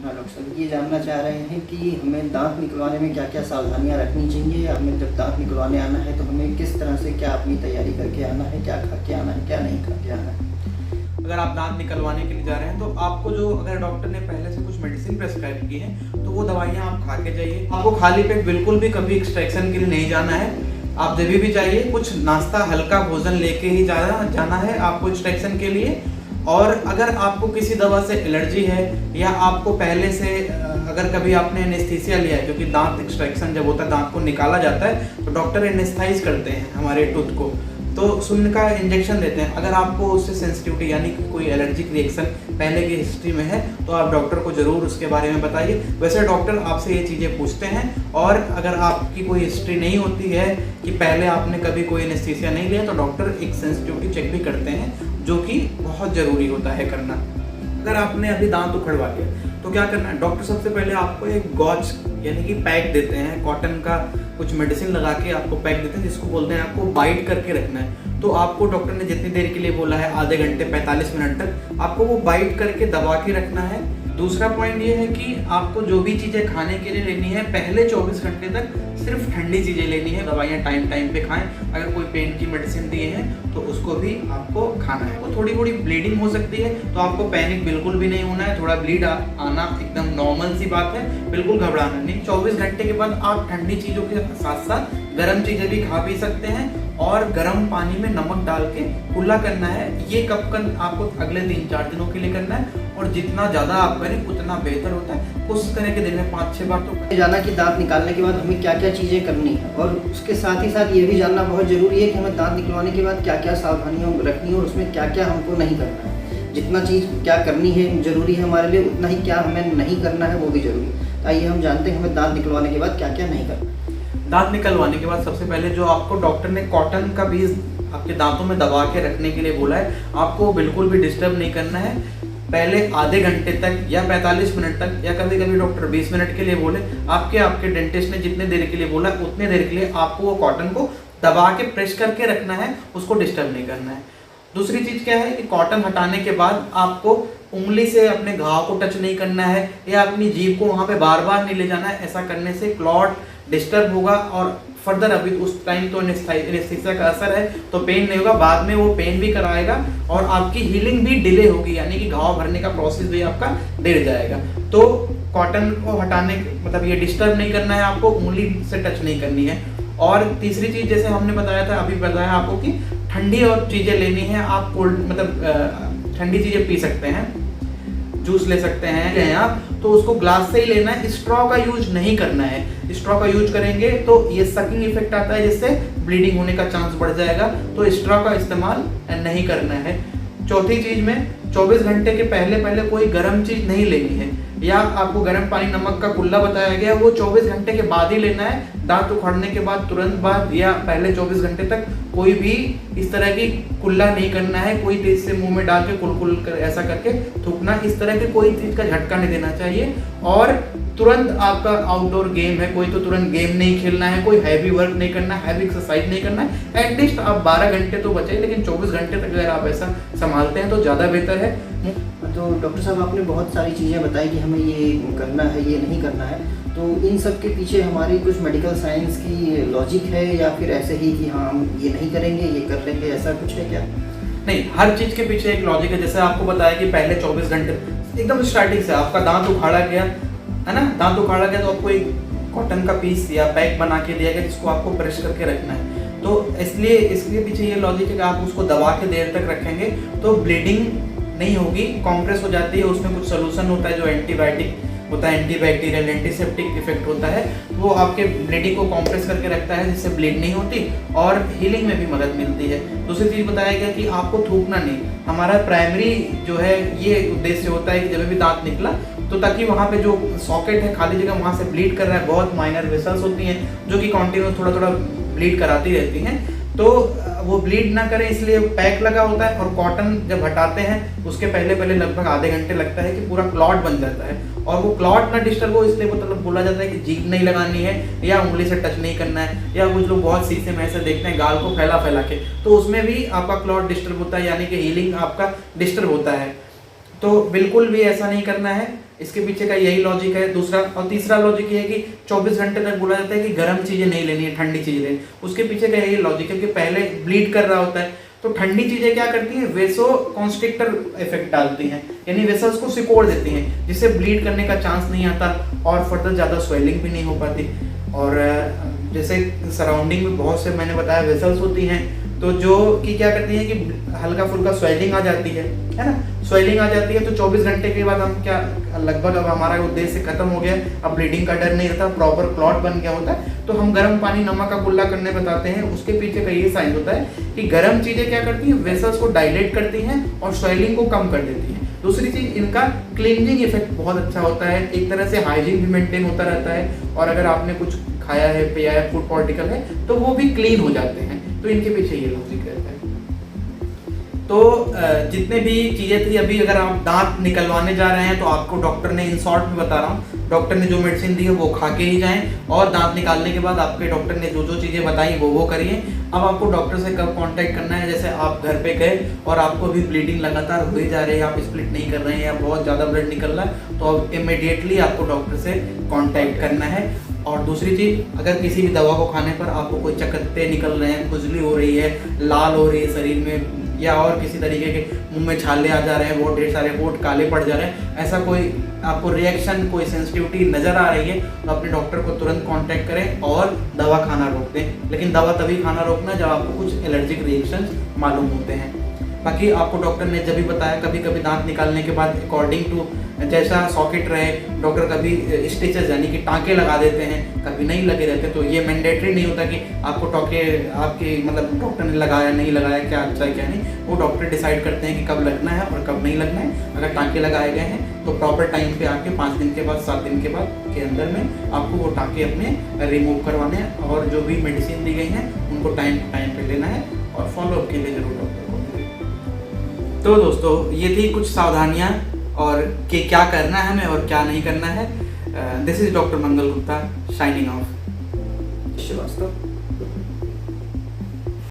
हाँ डॉक्टर साहब, ये जानना चाह रहे हैं कि हमें दांत निकलवाने में क्या क्या सावधानियां रखनी चाहिए। हमें जब दांत निकलवाने आना है तो हमें किस तरह से क्या अपनी तैयारी करके आना है, क्या खा के आना है, क्या नहीं खा के आना है। अगर आप दांत निकलवाने के लिए जा रहे हैं तो आपको जो अगर डॉक्टर ने पहले से कुछ मेडिसिन प्रेस्क्राइब की है तो वो दवाइयाँ आप खा के जाइए। आपको खाली पेट बिल्कुल भी कभी एक्सट्रैक्शन के लिए नहीं जाना है। आप जब भी चाहिए कुछ नाश्ता हल्का भोजन लेके ही जाना है आपको एक्सट्रैक्शन के लिए। और अगर आपको किसी दवा से एलर्जी है या आपको पहले से अगर कभी आपने एनेस्थीसिया लिया है, क्योंकि दांत एक्सट्रैक्शन जब होता है दांत को निकाला जाता है तो डॉक्टर एनेस्थाइज करते हैं हमारे टूथ को, तो सुन्न का इंजेक्शन देते हैं। अगर आपको उससे सेंसिटिविटी यानी कि कोई एलर्जिक रिएक्शन पहले की हिस्ट्री में है तो आप डॉक्टर को ज़रूर उसके बारे में बताइए। वैसे डॉक्टर आपसे ये चीज़ें पूछते हैं, और अगर आपकी कोई हिस्ट्री नहीं होती है कि पहले आपने कभी कोई एनेस्थीसिया नहीं लिया तो डॉक्टर एक सेंसिटिविटी चेक भी करते हैं, जो कि बहुत ज़रूरी होता है करना। अगर आपने अभी दांत उखड़वा लिया तो क्या करना है, डॉक्टर सबसे पहले आपको एक गॉज यानी कि पैक देते हैं, कॉटन का कुछ मेडिसिन लगा के आपको पैक देते हैं, जिसको बोलते हैं आपको बाइट करके रखना है। तो आपको डॉक्टर ने जितनी देर के लिए बोला है, आधे घंटे 45 मिनट तक आपको वो बाइट करके दबा के रखना है। दूसरा पॉइंट ये है कि आपको जो भी चीज़ें खाने के लिए लेनी है पहले 24 घंटे तक सिर्फ ठंडी चीज़ें लेनी है। दवाइयाँ टाइम टाइम पे खाएं। अगर कोई पेन की मेडिसिन दिए हैं तो उसको भी आपको खाना है। वो थोड़ी थोड़ी ब्लीडिंग हो सकती है तो आपको पैनिक बिल्कुल भी नहीं होना है। थोड़ा ब्लीड आना एकदम नॉर्मल सी बात है, बिल्कुल घबराना नहीं। 24 घंटे के बाद आप ठंडी चीज़ों के साथ साथ गर्म चीज़ें भी खा पी सकते हैं, और गर्म पानी में नमक डाल के कुल्ला करना है। ये कब कर आपको अगले 3-4 दिनों के लिए करना है, और जितना ज़्यादा आप करें उतना बेहतर होता है। कोशिश करें कि दिन में 5-6 बार तो जाना कि दांत निकालने के बाद हमें क्या क्या चीज़ें करनी है, और उसके साथ ही साथ ये भी जानना बहुत ज़रूरी है कि हमें दांत निकलवाने के बाद क्या क्या सावधानियाँ रखनी है और उसमें क्या क्या हमको नहीं करना है। जितना चीज़ क्या करनी है ज़रूरी है हमारे लिए, उतना ही क्या हमें नहीं करना है वो भी ज़रूरी है। आइए हम जानते हैं हमें दांत निकलवाने के बाद क्या क्या नहीं करना है। दांत निकलवाने के बाद सबसे पहले जो आपको डॉक्टर ने कॉटन का बीज आपके दांतों में दबा के रखने के लिए बोला है, आपको बिल्कुल भी डिस्टर्ब नहीं करना है। पहले आधे घंटे तक या 45 मिनट तक, या कभी कभी डॉक्टर 20 मिनट के लिए बोले, आपके डेंटिस्ट ने जितने देर के लिए बोला उतने देर के लिए आपको वो कॉटन को दबा के प्रेस करके रखना है, उसको डिस्टर्ब नहीं करना है। दूसरी चीज क्या है कि कॉटन हटाने के बाद आपको उंगली से अपने घाव को टच नहीं करना है, या अपनी जीभ को वहां पे बार बार नहीं ले जाना है। ऐसा करने से क्लॉट डिस्टर्ब होगा, और फर्दर अभी उस टाइम तो एनेस्थीसिया का असर है तो पेन नहीं होगा, बाद में वो पेन भी कराएगा और आपकी हीलिंग भी डिले होगी, यानी कि घाव भरने का प्रोसेस भी आपका देर जाएगा। तो कॉटन को हटाने मतलब ये डिस्टर्ब नहीं करना है, आपको उंगली से टच नहीं करनी है। और तीसरी चीज जैसे हमने बताया था, अभी बताया आपको कि ठंडी और चीजें लेनी है। आप कोल्ड मतलब ठंडी चीजें पी सकते हैं, जूस ले सकते हैं आप, तो उसको ग्लास से ही लेना है। स्ट्रॉ का यूज नहीं करना है। स्ट्रॉ का यूज करेंगे तो ये सकिंग इफेक्ट आता है, जिससे ब्लीडिंग होने का चांस बढ़ जाएगा, तो स्ट्रॉ का इस्तेमाल नहीं करना है। चौथी चीज में 24 घंटे के पहले कोई गर्म चीज नहीं लेनी है, या आपको गर्म पानी नमक का कुल्ला बताया गया वो 24 घंटे के बाद ही लेना है। दांत उखड़ने के बाद तुरंत बाद या पहले 24 घंटे तक कोई भी इस तरह की कुल्ला नहीं करना है। कोई तेज से मुंह में डाल के कुल कर ऐसा करके थूकना, इस तरह के कोई चीज का झटका नहीं देना चाहिए। और तुरंत आपका आउटडोर गेम है कोई, तो तुरंत गेम नहीं खेलना है, कोई हैवी वर्क नहीं करना है, हैवी एक्सरसाइज नहीं करना है। एटलीस्ट आप 12 घंटे तो बचे, लेकिन 24 घंटे तक अगर आप ऐसा संभालते हैं तो ज़्यादा बेहतर है। तो डॉक्टर साहब, आपने बहुत सारी चीज़ें बताई कि हमें ये करना है, ये नहीं करना है, तो इन सब के पीछे हमारी कुछ मेडिकल साइंस की लॉजिक है, या फिर ऐसे ही कि हाँ हम ये नहीं करेंगे ये कर लेंगे, ऐसा कुछ है क्या? नहीं, हर चीज़ के पीछे एक लॉजिक है। जैसे आपको बताया कि पहले 24 घंटे एकदम स्टार्टिंग से आपका दांत उखाड़ा गया है ना, दांत उखाड़ा गया तो आपको एक कॉटन का पीस या पैक बना के दिया गया जिसको आपको प्रेस करके रखना है। तो इसलिए इसके पीछे ये लॉजिक है कि आप उसको दबा के देर तक रखेंगे तो ब्लीडिंग नहीं होगी, कॉम्प्रेस हो जाती है। उसमें कुछ सोल्यूशन होता है जो एंटीबायोटिक होता है, एंटीबैक्टीरियल एंटीसेप्टिक इफेक्ट होता है, वो आपके ब्लीडिंग को कॉम्प्रेस करके रखता है, जिससे ब्लीड नहीं होती और हीलिंग में भी मदद मिलती है। दूसरी चीज़ बताया गया कि आपको थूकना नहीं। हमारा प्राइमरी जो है ये उद्देश्य होता है कि जब भी दांत निकला तो ताकि वहाँ पे जो सॉकेट है खाली जगह वहाँ से ब्लीड कर रहा है, बहुत माइनर वेसल्स होती हैं जो कि कॉन्टिन्यूस थोड़ा थोड़ा ब्लीड कराती रहती हैं, तो वो ब्लीड ना करे इसलिए पैक लगा होता है। और कॉटन जब हटाते हैं उसके पहले लगभग आधे घंटे लगता है कि पूरा क्लॉट बन जाता है, और वो क्लॉट ना डिस्टर्ब हो इसलिए मतलब बोला जाता है कि जीभ नहीं लगानी है या उंगली से टच नहीं करना है। या कुछ लोग बहुत शीशे में ऐसे देखते हैं गाल को फैला के, तो उसमें भी आपका क्लॉट डिस्टर्ब होता है, यानी कि हीलिंग आपका डिस्टर्ब होता है। तो बिल्कुल भी ऐसा नहीं करना है। इसके पीछे का यही लॉजिक है। दूसरा और तीसरा लॉजिक ये है कि 24 घंटे तक बोला जाता है कि गर्म चीज़ें नहीं लेनी है, ठंडी चीज़ें लेनी। उसके पीछे का यही लॉजिक है कि पहले ब्लीड कर रहा होता है तो ठंडी चीज़ें क्या करती हैं, वेसो कॉन्स्ट्रिक्टर इफेक्ट डालती हैं, यानी वेसल्स को सिकोड़ देती हैं, जिससे ब्लीड करने का चांस नहीं आता और फर्दर ज़्यादा स्वेलिंग भी नहीं हो पाती। और जैसे सराउंडिंग में बहुत से मैंने बताया वेसल्स होती हैं, तो जो कि क्या करती हैं कि हल्का फुल्का स्वेलिंग आ जाती है ना, स्वेलिंग आ जाती है तो 24 घंटे के बाद हम क्या लगभग अब हमारा उद्देश्य खत्म हो गया, अब ब्लीडिंग का डर नहीं रहता, प्रॉपर क्लॉट बन गया होता है, तो हम गर्म पानी नमक का कुल्ला करने बताते हैं। उसके पीछे का ये साइंस होता है कि गर्म चीज़ें क्या करती हैं, वेसल्स को डायलेट करती हैं और स्वेलिंग को कम कर देती हैं। दूसरी चीज़, इनका क्लींजिंग इफेक्ट बहुत अच्छा होता है, एक तरह से हाइजीन भी मेंटेन होता रहता है, और अगर आपने कुछ खाया है, पिया है, फूड पार्टिकल है तो वो भी क्लीन हो जाते हैं। तो इनके पीछे ये लॉजिक रहता है। तो जितने भी चीज़ें थी, अभी अगर आप दांत निकलवाने जा रहे हैं तो आपको डॉक्टर ने इन शॉर्ट में बता रहा हूँ, डॉक्टर ने जो मेडिसिन दी है वो खा के ही जाएं, और दांत निकालने के बाद आपके डॉक्टर ने जो जो चीज़ें बताई वो करिए। अब आपको डॉक्टर से कब कांटेक्ट करना है, जैसे आप घर पे गए और आपको अभी ब्लीडिंग लगातार हुई जा रही है, आप स्प्लिट नहीं कर रहे हैं या बहुत ज़्यादा ब्लड निकल रहा है, तो अब इमीडिएटली आपको डॉक्टर से कांटेक्ट करना है। और दूसरी चीज़, अगर किसी भी दवा को खाने पर आपको कोई चकत्ते निकल रहे हैं, खुजली हो रही है, लाल हो रही है शरीर में, या और किसी तरीके के मुंह में छाले आ जा रहे हैं, बहुत ढेर सारे होंठ काले पड़ जा रहे हैं, ऐसा कोई आपको रिएक्शन, कोई सेंसिटिविटी नज़र आ रही है, तो अपने डॉक्टर को तुरंत कांटेक्ट करें और दवा खाना रोक दें। लेकिन दवा तभी खाना रोकना जब आपको कुछ एलर्जिक रिएक्शन मालूम होते हैं। बाकी आपको डॉक्टर ने जब भी बताया, कभी कभी दांत निकालने के बाद अकॉर्डिंग टू जैसा सॉकेट रहे, डॉक्टर कभी स्टिचेस यानी कि टाँके लगा देते हैं, कभी नहीं लगे रहते, तो ये मैंडेटरी नहीं होता कि आपको टाँके आपके मतलब डॉक्टर ने लगाया नहीं लगाया, क्या अच्छा है क्या नहीं, वो डॉक्टर डिसाइड करते हैं कि कब लगना है और कब नहीं लगना है। अगर टाँके लगाए गए हैं तो प्रॉपर टाइम पे आके 5 दिन के बाद 7 दिन के बाद के अंदर में आपको वो टाँके अपने रिमूव करवाने हैं, और जो भी मेडिसिन दी गई हैं उनको टाइम पे लेना है, और फॉलोअप के लिए जरूर डॉक्टर को मिले। तो दोस्तों, ये थी कुछ सावधानियाँ और कि क्या करना है हमें और क्या नहीं करना है। This is doctor Mangal Gupta signing off. Srivastava.